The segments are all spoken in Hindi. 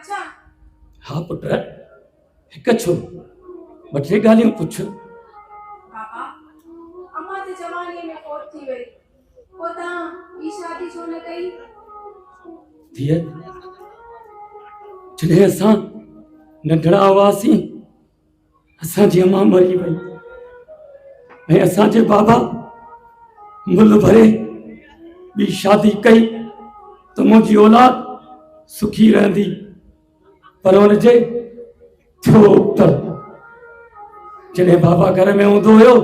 अच्छा हाँ पुट हिक छो ॿ टे ॻाल्हियूं पुछ। बाबा अम्मा ते जवानी में फोत थी वई को तव्हां ई शादी छो न कई? धीअ जॾहिं असां नंढड़ा हुआसीं असांजी अम्मा मरी वई ऐं असांजे बाबा मुल भरे ॿी शादी कई त मुंहिंजी औलाद सुखी रहंदी, पर हुनजे थियो उबतल। जॾहिं बाबा घर में हूंदो हुयो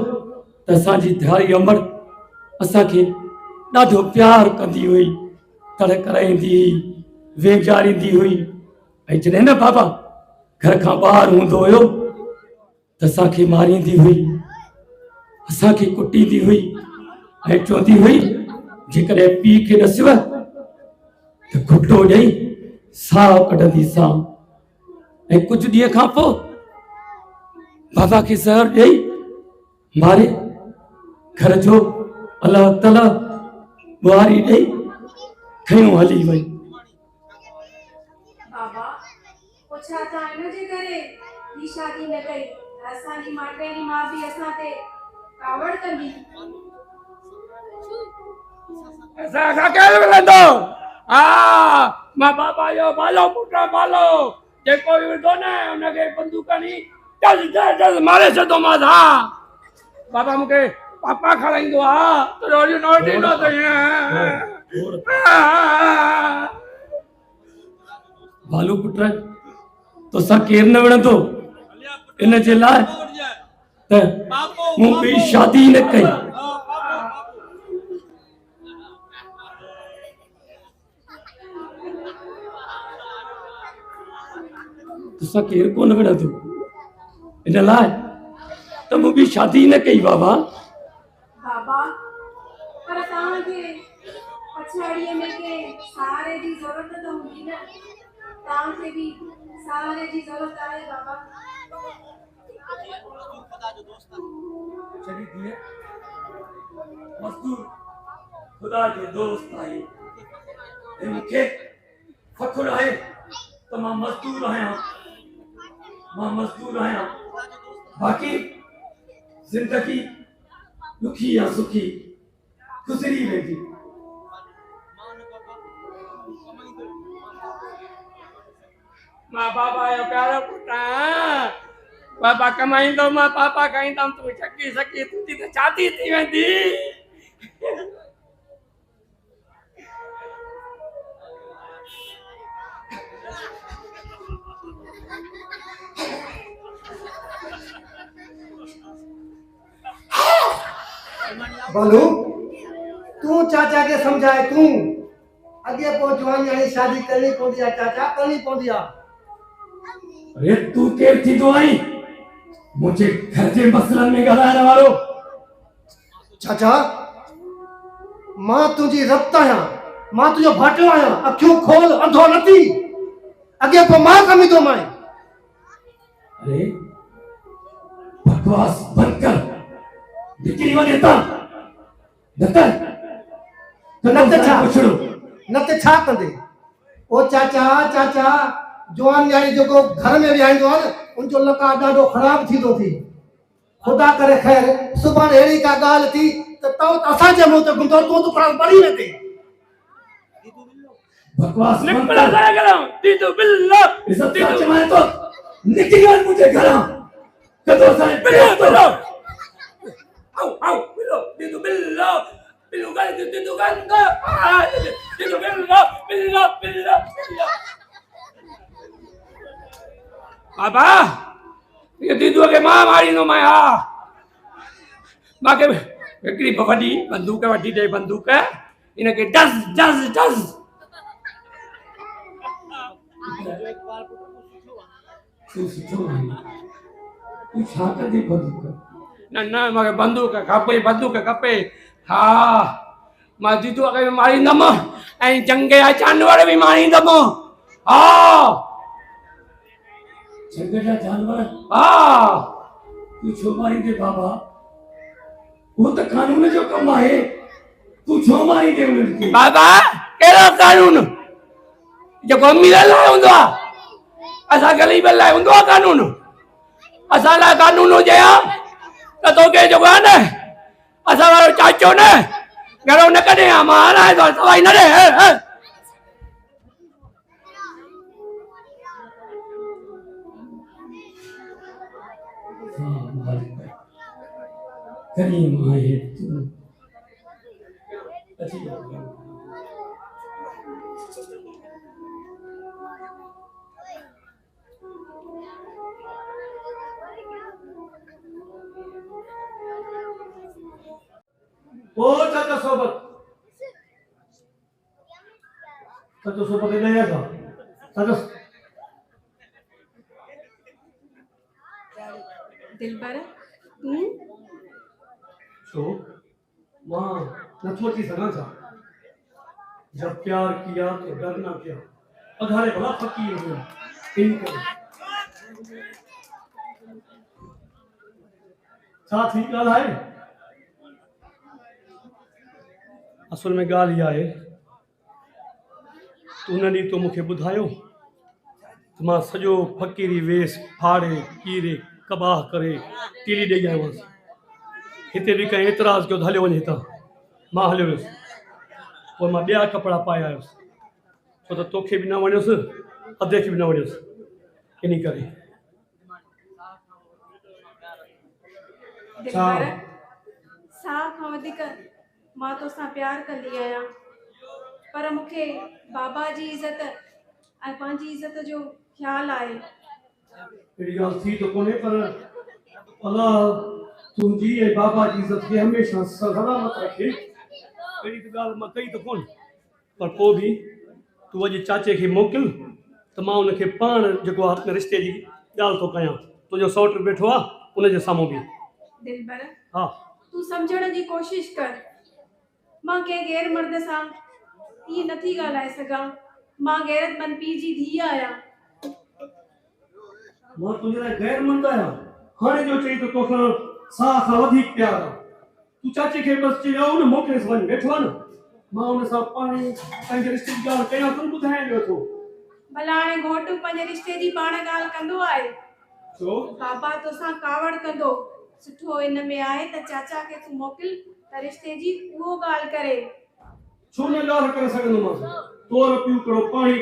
त असांजी धियारी अमर असांखे ॾाढो प्यार कंदी हुई, तड़ कराईंदी हुई, वेचारींदी हुई। ऐं जॾहिं न बाबा घर खां ॿाहिरि हूंदो हुयो त असांखे मारींदी हुई, असांखे कुटींदी हुई ऐं चवंदी हुई जेकॾहिं पीउ खे ॾसिव त घुटो ॾेई साह कढंदीसां। ऐं कुझु ॾींहं खां पोइ बाबा खे ज़हर ॾेई मारे घर जो अलाह ताला बुआरी ॾेई खयूं हली वई। बाबा पुछा था इन जे करे ही शादी न कई असांजी माटेरी मां भी असां ते कावड़ कंदी। ऐसा केर मिलंदो? हाँ मां बाबा जो बालो पुटा बालो जेको भी हूंदो न उनखे बंदूकनी टस टस टस मारे छॾंदो मां। हाँ बाबा मूंखे पापा खणाईंदो आहे त रोज नोट ॾींदो त बालू पुट तोसां केर न विणंदो इन जे लाइ त मूं ॿी शादी न कई। तोसां केर कोन विणंदो इन लाइ त मूं ॿी शादी न कई बाबा। बाबा पर तव्हांखे पछाड़ीअ में के सहारे जी ज़रूरत त हूंदी न, तव्हांखे भी सहारे जी ज़रूरत आहे बाबा। चली दिए मज़दूर खुदा जो दोस्त आहे ऐं मूंखे फ़ख्र आहे त मां मज़दूर आहियां, बाक़ी ज़िंदगी दुखी या सुखी गुज़री वेंदी। मां बाबा जो प्यारो पुट आहियां। बाबा कमाईंदो मां पापा खाईंदमि तूं छकी सकी तुंहिंजी त शादी थी वेंदी। बालू तू चाचा के समझाए तू अगे पो जवानी वाली शादी करनी पौंदी है चाचा करनी पौंदी है। अरे तू केर थी तो आई मुझे घर के मसलन में ॻाल्हाइण वारो? चाचा मां तुझी रब्त आहियां, मां तुझो भाटियो आहियां, अखियूं खोल अंधो न थी अगे पो मां कमी तो मां। अरे बकवास बंद कर निकली वने ता न त छा कंदे? ओ चाचा चाचा जवान यानी जो घर में विहाईंदो आहे उनजो लका ॾाढो ख़राब थी तो थी। खुदा करे खैर सुभाणे अहिड़ी का ॻाल्हि थी त तो असांजे मुंह ते गुंदो तूं तो ख़राब पड़ी वेंदे। बकवास निकला जाए गलम दीदू बिल्लो इज्जत सच में तो निकली वन मुझे घर कदो साईं बिल्लो आओ बिल्लो दीदू बिल्लो बिल्लो गल दीदू गंगा दीदू बिल्लो बाबा ये दीदू के मां मारी नो मैं हा बाके हिकड़ी वडी बंदूक वठी दे बंदूक इनके डस डस डस तू छा कंदी बंदूक? न मूंखे बंदूक खपे। हा मां दीदू खे बि मारींदमि ऐं जंग जा जानवर बि मारींदमि। हा जंग जा जानवर? हा तू छो मारींदे बाबा? वो तो कानून जो कम आहे, तू छो मारींदे उन्हनि खे? बाबा कहिड़ो कानून जेको अमीर लाइ हूंदो आहे? असां ग़रीबनि लाइ हूंदो आहे कानून असां लाइ कानून हुजे हा त तोखे जेको आहे न असां वारो चाचो न घरो न कढे हा मां हलाए थो सवाई न ॾे हाँ मालिक करीम आहे तू अची जा ओ चाचा सोबत नहीं था चाचा दिलबर तूं छो मां न सोची सघां था जब प्यार किया तो डरना क्या अधारे भला फकीर हुआ इनको साथ ही ॻाल्हि आहे असल में ॻाल्हि इहा आहे तूं हुन ॾींहुं तो मूंखे ॿुधायो त मां सॼो फ़क़ीरी वेस फाड़े कीरे कबाह करे तीली ॾेई आयो हुअसि हिते बि कंहिं एतिराज़ कयो त हलियो वञे हितां मां हलियो वियुसि पोइ मां ॿिया कपिड़ा पाए आयुसि छो त तोखे बि न वणियुसि अधे खे बि न वणियुसि इन करे दिलबर साह खां वधीक मां तोसां प्यार कंदी आहियां पर मूंखे बाबा जी इज़त ऐं पंहिंजी इज़त जो ख़्यालु आहे अहिड़ी ॻाल्हि थी त कोन्हे पर अलाह तुंहिंजी ऐं बाबा जी इज़त खे हमेशह सलामत रखे अहिड़ी त ॻाल्हि मां कई त कोन पर पोइ बि तूं अॼु चाचे खे मोकिल त मां उनखे पाण जेको आहे अपने रिश्ते जी ॻाल्हि थो कयां तुंहिंजो सौटु वेठो आहे उनजे साम्हूं बि दिलबर हा तूं सम्झण जी कोशिश कर मां कंहिं गैर मर्द सां ईअं नथी ॻाल्हाए सघां मां गैरतमंद पीउ जी धीउ आहियां मां तुंहिंजे लाइ गैरमंद आहियां हाणे जो चई त तोखां साह खां वधीक प्यार आहे तूं चाचे खे बसि चई वियो न मोकिलेसि वञ वेठो आहे न मां हुन सां पाण ई पंहिंजे रिश्ते जी ॻाल्हि कयां थो ॿुधायां ॾियो थो भला हाणे घोटु पंहिंजे रिश्ते जी पाण ॻाल्हि कंदो आहे छो बाबा तोसां कावड़ कंदो सुठो इन में आहे त चाचा खे तूं मोकिल त रिश्ते जी उहो ॻाल्हि करे छो न ॻाल्हि करे सघंदोमांसि तोर पियो हिकिड़ो पाणी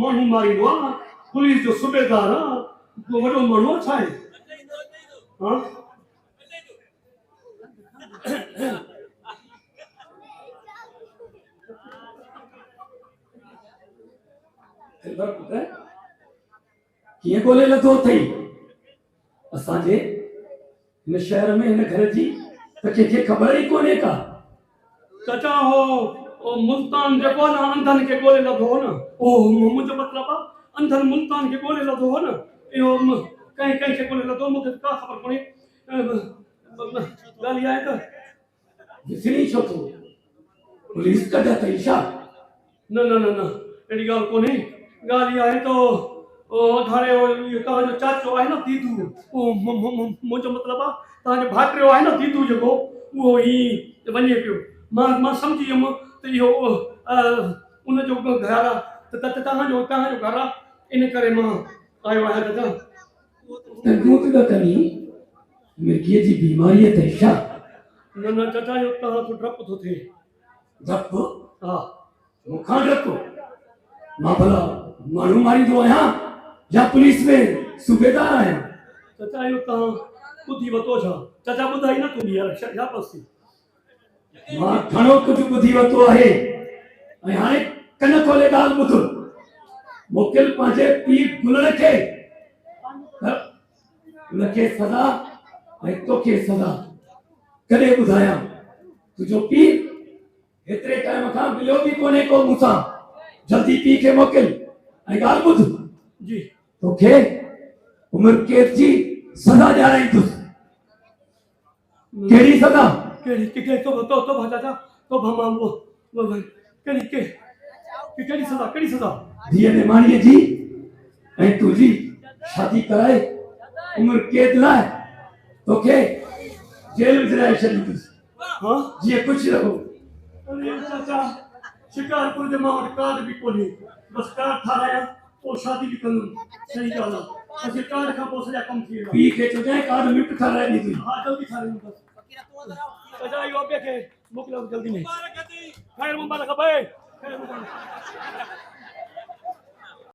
माण्हू मारींदो आहे पुलिस जो सूबेदार आहे को वॾो माण्हू छा आहे हा कीअं ॻोल्हे लथो अथई असांजे हिन शहर में हिन घर जी त कंहिंखे ख़बर ई कोन्हे का चाचा हो मुल्तान जेको न अंधनि खे ॻोल्हे लथो हो न मुंहिंजो मतिलबु आहे अंधनि मुल्तान खे ॻोल्हे लथो हो न इहो कंहिंखे ॻोल्हे लथो मूंखे का ख़बर कोन्हे ॻाल्हि इहा आहे त विसरी छो थो पुलिस कढ अथई छा न न न न अहिड़ी ॻाल्हि कोन्हे ॻाल्हि इहा आहे त हाणे तव्हांजो चाचो आहे न दीदू मुंहिंजो मतिलबु आहे तव्हांजो भाइटियो आहे न दीदू जेको उहो ई वञे पियो मां सम्झी वियुमि त इहो उनजो घर आहे त तव्हांजो घर आहे इन करे मां आयो आहियां दादा तूं त कनी मिर्गीअ जी बीमारी अथई छा न न चाचा इहो तव्हां डपु थो थिए डपु हा मूंखां डपु मां भला माण्हू मारींदो आहियां या पुलिस में सूबेदार आहियां चाचा इहो तव्हां ॿुधी वरितो छा चाचा ॿुधाई न तूं हींअर छा पसी मां घणो कुझु ॿुधी वरितो आहे ऐं हाणे कन खोले ॻाल्हि ॿुध मोकिल पंहिंजे पीउ गुलड़ खे उनखे सज़ा ऐं तोखे सज़ा कॾहिं ॿुधायां तुंहिंजो पीउ हेतिरे टाइम खां मिलियो बि कोन्हे को मूंसां जल्दी पीउ खे मोकिल ऐं ॻाल्हि ॿुध जी तोखे उमिरि कैद जी सज़ा ॾियाराईंदुसि कहिड़ी सज़ा कहिड़ी तो चाचा तो मां कहिड़ी सज़ा धीअ निमाणीअ जी ऐं तुंहिंजी शादी कराए उमिरि कैद लाइ तोखे जेल विझाए छॾींदुसि हाँ जीअं कुझु न हो अरे चाचा शिकारपुर जे मां वटि कार्ड बि कोन्हे बसि कार्ड ठारायां पोइ शादी बि कंदुमि सही ॻाल्हि आहे असीं कार्ड खां पोइ सॼा कम थी वेंदा पी खे चुजांइ कार्ड मिट ठाराए ॾींदी हा जल्दी ठाहियूं बसि अच्छा इहो ॿिए खे मोकिलियो जल्दी में ख़ैर मुबारक भाई ख़ैर मुबारक